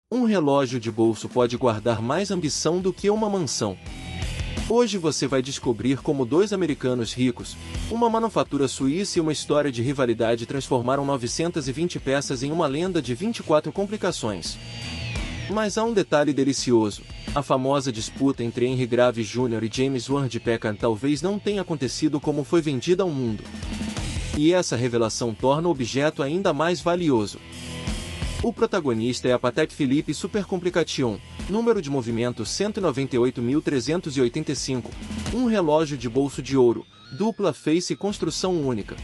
Um relógio de bolso pode guardar mais ambição do que uma mansão. Hoje você vai descobrir como dois americanos ricos, uma manufatura suíça e uma história de rivalidade transformaram 920 peças em uma lenda de 24 complicações. Mas há um detalhe delicioso: a famosa disputa entre Henry Graves Jr. e James Ward Packard talvez não tenha acontecido como foi vendida ao mundo. E essa revelação torna o objeto ainda mais valioso. O protagonista é a Patek Philippe Super Complication, número de movimento 198.385, um relógio de bolso de ouro, dupla face e construção única.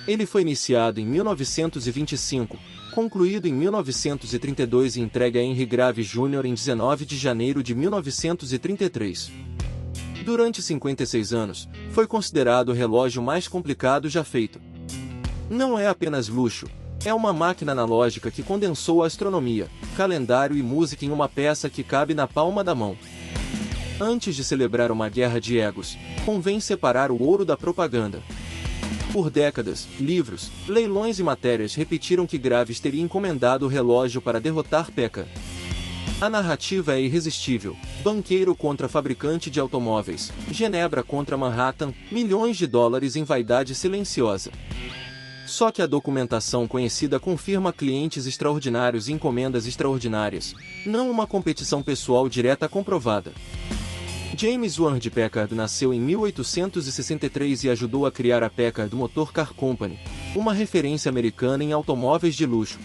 Ele foi iniciado em 1925, concluído em 1932 e entregue a Henry Graves Jr. em 19 de janeiro de 1933. Durante 56 anos, foi considerado o relógio mais complicado já feito. Não é apenas luxo. É uma máquina analógica que condensou a astronomia, calendário e música em uma peça que cabe na palma da mão. Antes de celebrar uma guerra de egos, convém separar o ouro da propaganda. Por décadas, livros, leilões e matérias repetiram que Graves teria encomendado o relógio para derrotar Packard. A narrativa é irresistível: banqueiro contra fabricante de automóveis, Genebra contra Manhattan, milhões de dólares em vaidade silenciosa. Só que a documentação conhecida confirma clientes extraordinários e encomendas extraordinárias, não uma competição pessoal direta comprovada. James Ward Packard nasceu em 1863 e ajudou a criar a Packard Motor Car Company, uma referência americana em automóveis de luxo.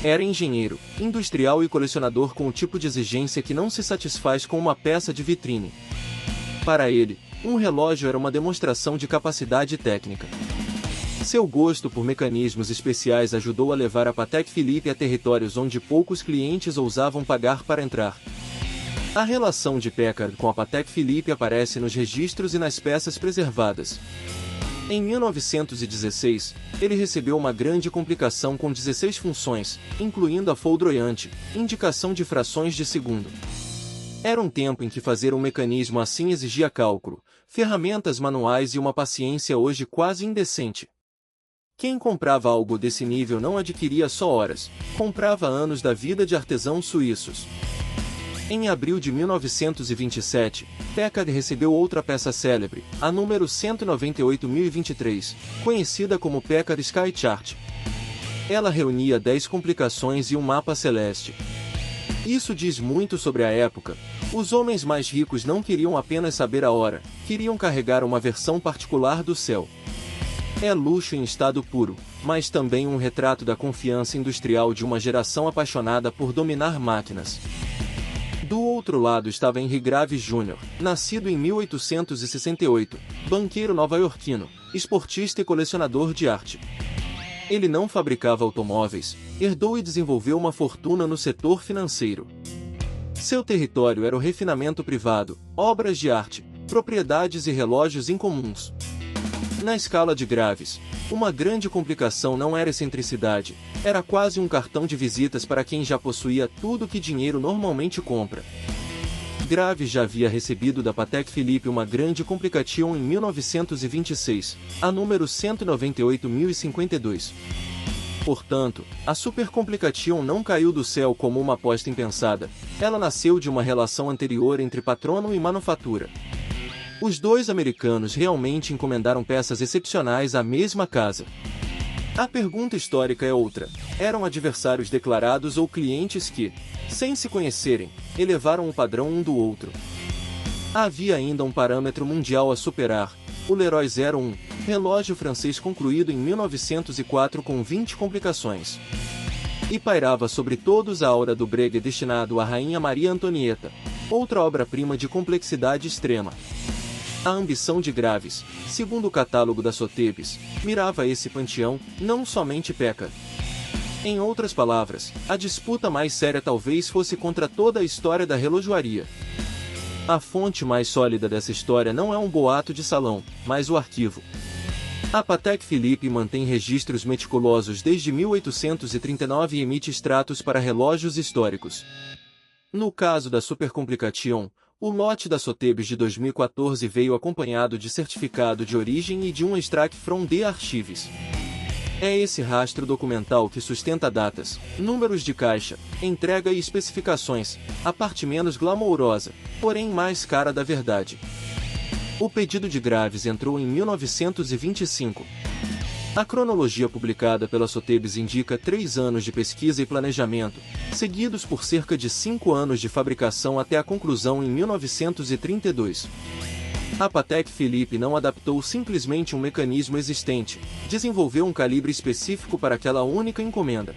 Era engenheiro, industrial e colecionador com o tipo de exigência que não se satisfaz com uma peça de vitrine. Para ele, um relógio era uma demonstração de capacidade técnica. Seu gosto por mecanismos especiais ajudou a levar a Patek Philippe a territórios onde poucos clientes ousavam pagar para entrar. A relação de Packard com a Patek Philippe aparece nos registros e nas peças preservadas. Em 1916, ele recebeu uma grande complicação com 16 funções, incluindo a foudroyante, indicação de frações de segundo. Era um tempo em que fazer um mecanismo assim exigia cálculo, ferramentas manuais e uma paciência hoje quase indecente. Quem comprava algo desse nível não adquiria só horas, comprava anos da vida de artesãos suíços. Em abril de 1927, Packard recebeu outra peça célebre, a número 198.023, conhecida como Packard Sky Chart. Ela reunia 10 complicações e um mapa celeste. Isso diz muito sobre a época. Os homens mais ricos não queriam apenas saber a hora, queriam carregar uma versão particular do céu. É luxo em estado puro, mas também um retrato da confiança industrial de uma geração apaixonada por dominar máquinas. Do outro lado estava Henry Graves Jr., nascido em 1868, banqueiro nova-iorquino, esportista e colecionador de arte. Ele não fabricava automóveis, herdou e desenvolveu uma fortuna no setor financeiro. Seu território era o refinamento privado, obras de arte, propriedades e relógios incomuns. Na escala de Graves, uma grande complicação não era excentricidade, era quase um cartão de visitas para quem já possuía tudo que dinheiro normalmente compra. Graves já havia recebido da Patek Philippe uma grande complication em 1926, a número 198.052. Portanto, a Super Complication não caiu do céu como uma aposta impensada, ela nasceu de uma relação anterior entre patrono e manufatura. Os dois americanos realmente encomendaram peças excepcionais à mesma casa. A pergunta histórica é outra: eram adversários declarados ou clientes que, sem se conhecerem, elevaram o padrão um do outro? Havia ainda um parâmetro mundial a superar: o Leroy 01, relógio francês concluído em 1904 com 20 complicações. E pairava sobre todos a aura do Breguet destinado à Rainha Maria Antonieta, outra obra-prima de complexidade extrema. A ambição de Graves, segundo o catálogo da Sotheby's, mirava esse panteão, não somente Packard. Em outras palavras, a disputa mais séria talvez fosse contra toda a história da relojoaria. A fonte mais sólida dessa história não é um boato de salão, mas o arquivo. A Patek Philippe mantém registros meticulosos desde 1839 e emite extratos para relógios históricos. No caso da Super Complication, o lote da Sotheby's de 2014 veio acompanhado de certificado de origem e de um extract from the archives. É esse rastro documental que sustenta datas, números de caixa, entrega e especificações, a parte menos glamourosa, porém mais cara da verdade. O pedido de Graves entrou em 1925. A cronologia publicada pela Sotheby's indica 3 anos de pesquisa e planejamento, seguidos por cerca de 5 anos de fabricação até a conclusão em 1932. A Patek Philippe não adaptou simplesmente um mecanismo existente, desenvolveu um calibre específico para aquela única encomenda.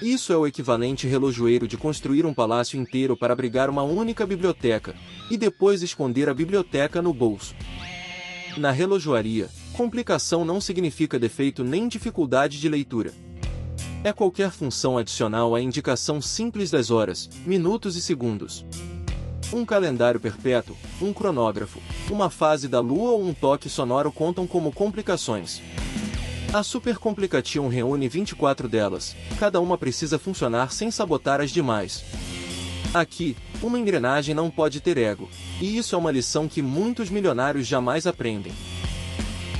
Isso é o equivalente relojoeiro de construir um palácio inteiro para abrigar uma única biblioteca, e depois esconder a biblioteca no bolso. Na relojoaria, complicação não significa defeito nem dificuldade de leitura. É qualquer função adicional à indicação simples das horas, minutos e segundos. Um calendário perpétuo, um cronógrafo, uma fase da lua ou um toque sonoro contam como complicações. A Super Complication reúne 24 delas, cada uma precisa funcionar sem sabotar as demais. Aqui, uma engrenagem não pode ter ego, e isso é uma lição que muitos milionários jamais aprendem.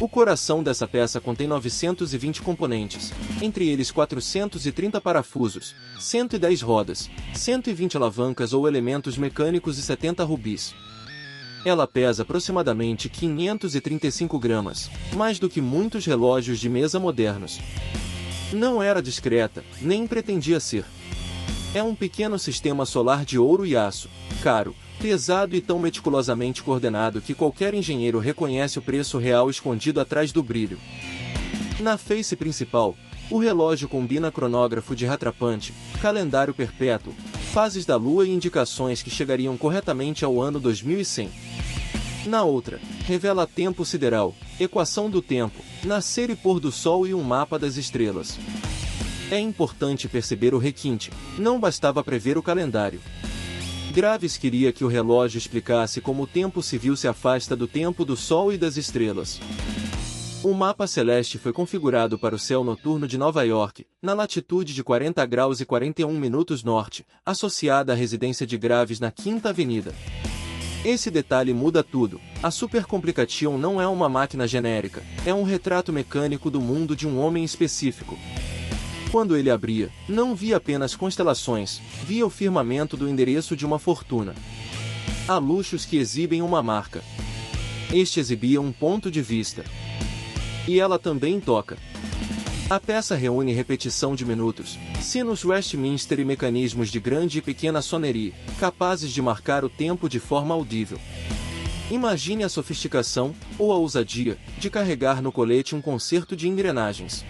O coração dessa peça contém 920 componentes, entre eles 430 parafusos, 110 rodas, 120 alavancas ou elementos mecânicos e 70 rubis. Ela pesa aproximadamente 535 gramas, mais do que muitos relógios de mesa modernos. Não era discreta, nem pretendia ser. É um pequeno sistema solar de ouro e aço, caro, pesado e tão meticulosamente coordenado que qualquer engenheiro reconhece o preço real escondido atrás do brilho. Na face principal, o relógio combina cronógrafo de Rattrapante, calendário perpétuo, fases da lua e indicações que chegariam corretamente ao ano 2100. Na outra, revela tempo sideral, equação do tempo, nascer e pôr do sol e um mapa das estrelas. É importante perceber o requinte, não bastava prever o calendário. Graves queria que o relógio explicasse como o tempo civil se afasta do tempo do sol e das estrelas. O mapa celeste foi configurado para o céu noturno de Nova York, na latitude de 40 graus e 41 minutos norte, associada à residência de Graves na Quinta Avenida. Esse detalhe muda tudo. A Super Complication não é uma máquina genérica, é um retrato mecânico do mundo de um homem específico. Quando ele abria, não via apenas constelações, via o firmamento do endereço de uma fortuna. Há luxos que exibem uma marca. Este exibia um ponto de vista. E ela também toca. A peça reúne repetição de minutos, sinos Westminster e mecanismos de grande e pequena sonerie, capazes de marcar o tempo de forma audível. Imagine a sofisticação, ou a ousadia, de carregar no colete um concerto de engrenagens.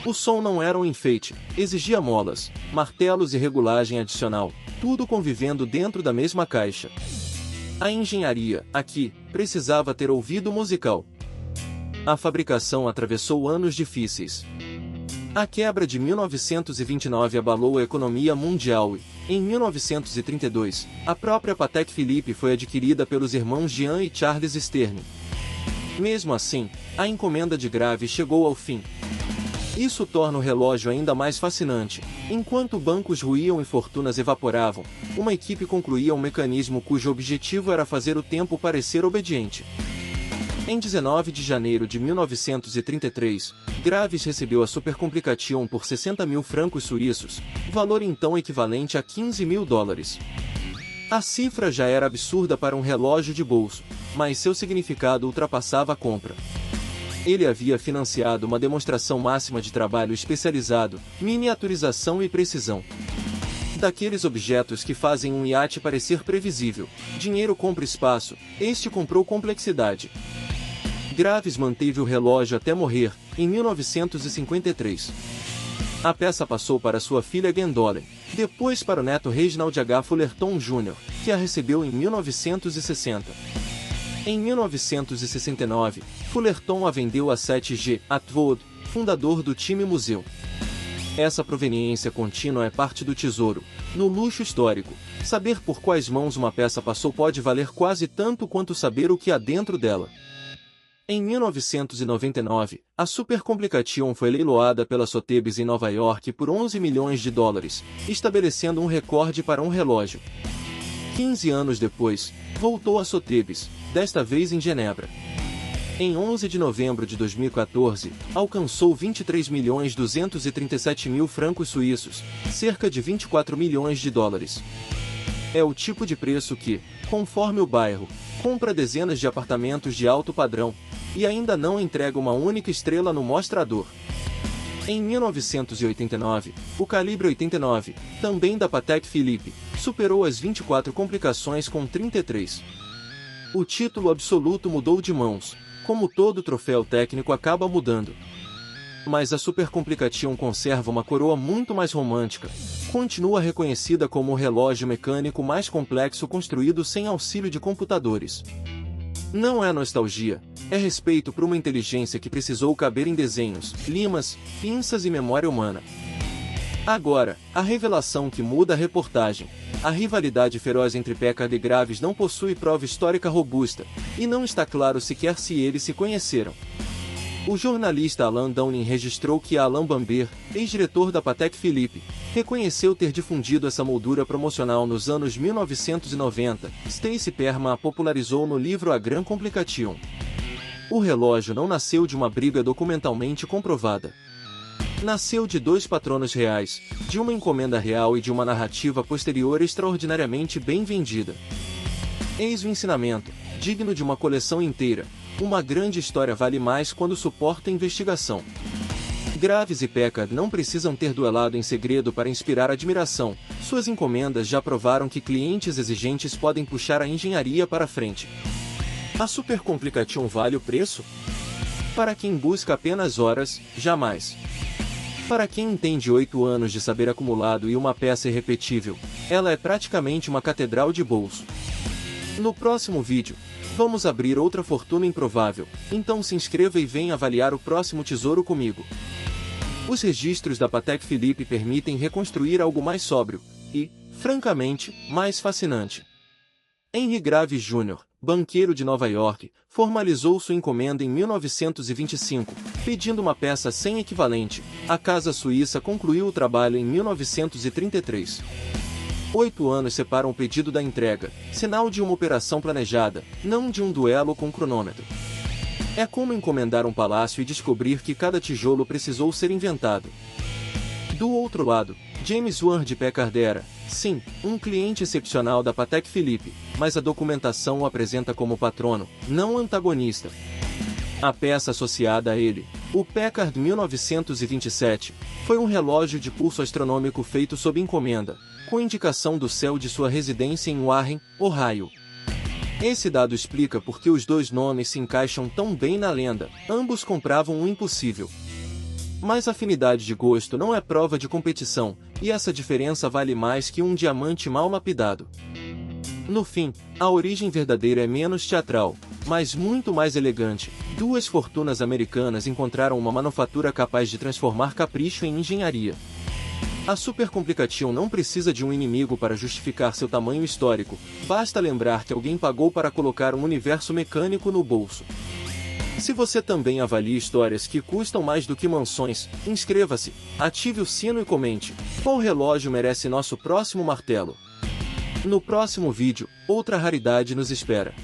O som não era um enfeite, exigia molas, martelos e regulagem adicional, tudo convivendo dentro da mesma caixa. A engenharia, aqui, precisava ter ouvido musical. A fabricação atravessou anos difíceis. A quebra de 1929 abalou a economia mundial e, em 1932, a própria Patek Philippe foi adquirida pelos irmãos Jean e Charles Stern. Mesmo assim, a encomenda de Graves chegou ao fim. Isso torna o relógio ainda mais fascinante. Enquanto bancos ruíam e fortunas evaporavam, uma equipe concluía um mecanismo cujo objetivo era fazer o tempo parecer obediente. Em 19 de janeiro de 1933, Graves recebeu a Super Complication por 60 mil francos suíços, valor então equivalente a 15 mil dólares. A cifra já era absurda para um relógio de bolso, mas seu significado ultrapassava a compra. Ele havia financiado uma demonstração máxima de trabalho especializado, miniaturização e precisão. Daqueles objetos que fazem um iate parecer previsível, dinheiro compra espaço, este comprou complexidade. Graves manteve o relógio até morrer, em 1953. A peça passou para sua filha Gwendolen, depois para o neto Reginald H. Fullerton Jr., que a recebeu em 1960. Em 1969, Fullerton a vendeu a 7G Atwood, fundador do time museu. Essa proveniência contínua é parte do tesouro. No luxo histórico, saber por quais mãos uma peça passou pode valer quase tanto quanto saber o que há dentro dela. Em 1999, a Super Complication foi leiloada pela Sotheby's em Nova York por 11 milhões de dólares, estabelecendo um recorde para um relógio. 15 anos depois, voltou a Sotheby's, desta vez em Genebra. Em 11 de novembro de 2014, alcançou 23.237.000 francos suíços, cerca de 24 milhões de dólares. É o tipo de preço que, conforme o bairro, compra dezenas de apartamentos de alto padrão, e ainda não entrega uma única estrela no mostrador. Em 1989, o calibre 89, também da Patek Philippe, superou as 24 complicações com 33. O título absoluto mudou de mãos, como todo troféu técnico acaba mudando. Mas a Super Complication conserva uma coroa muito mais romântica, continua reconhecida como o relógio mecânico mais complexo construído sem auxílio de computadores. Não é nostalgia, é respeito por uma inteligência que precisou caber em desenhos, limas, pinças e memória humana. Agora, a revelação que muda a reportagem. A rivalidade feroz entre Packard e Graves não possui prova histórica robusta, e não está claro sequer se eles se conheceram. O jornalista Alain Downing registrou que Alain Bambert, ex-diretor da Patek Philippe, reconheceu ter difundido essa moldura promocional nos anos 1990. Stacy Perman a popularizou no livro A Grande Complication. O relógio não nasceu de uma briga documentalmente comprovada. Nasceu de dois patronos reais, de uma encomenda real e de uma narrativa posterior extraordinariamente bem vendida. Eis o ensinamento, digno de uma coleção inteira. Uma grande história vale mais quando suporta investigação. Graves e Packard não precisam ter duelado em segredo para inspirar admiração. Suas encomendas já provaram que clientes exigentes podem puxar a engenharia para frente. A Super Complication vale o preço? Para quem busca apenas horas, jamais. Para quem entende 8 anos de saber acumulado e uma peça irrepetível, ela é praticamente uma catedral de bolso. No próximo vídeo, vamos abrir outra fortuna improvável, então se inscreva e venha avaliar o próximo tesouro comigo. Os registros da Patek Philippe permitem reconstruir algo mais sóbrio, e, francamente, mais fascinante. Henry Graves Jr., banqueiro de Nova York, formalizou sua encomenda em 1925, pedindo uma peça sem equivalente. A casa suíça concluiu o trabalho em 1933. 8 anos separam o pedido da entrega, sinal de uma operação planejada, não de um duelo com cronômetro. É como encomendar um palácio e descobrir que cada tijolo precisou ser inventado. Do outro lado, James Ward Packard era, sim, um cliente excepcional da Patek Philippe, mas a documentação o apresenta como patrono, não antagonista. A peça associada a ele, o Packard 1927, foi um relógio de pulso astronômico feito sob encomenda, com indicação do céu de sua residência em Warren, Ohio. Esse dado explica por que os dois nomes se encaixam tão bem na lenda, ambos compravam o impossível. Mas afinidade de gosto não é prova de competição, e essa diferença vale mais que um diamante mal lapidado. No fim, a origem verdadeira é menos teatral, mas muito mais elegante. Duas fortunas americanas encontraram uma manufatura capaz de transformar capricho em engenharia. A Super Complication não precisa de um inimigo para justificar seu tamanho histórico, basta lembrar que alguém pagou para colocar um universo mecânico no bolso. Se você também avalia histórias que custam mais do que mansões, inscreva-se, ative o sino e comente: qual relógio merece nosso próximo martelo? No próximo vídeo, outra raridade nos espera.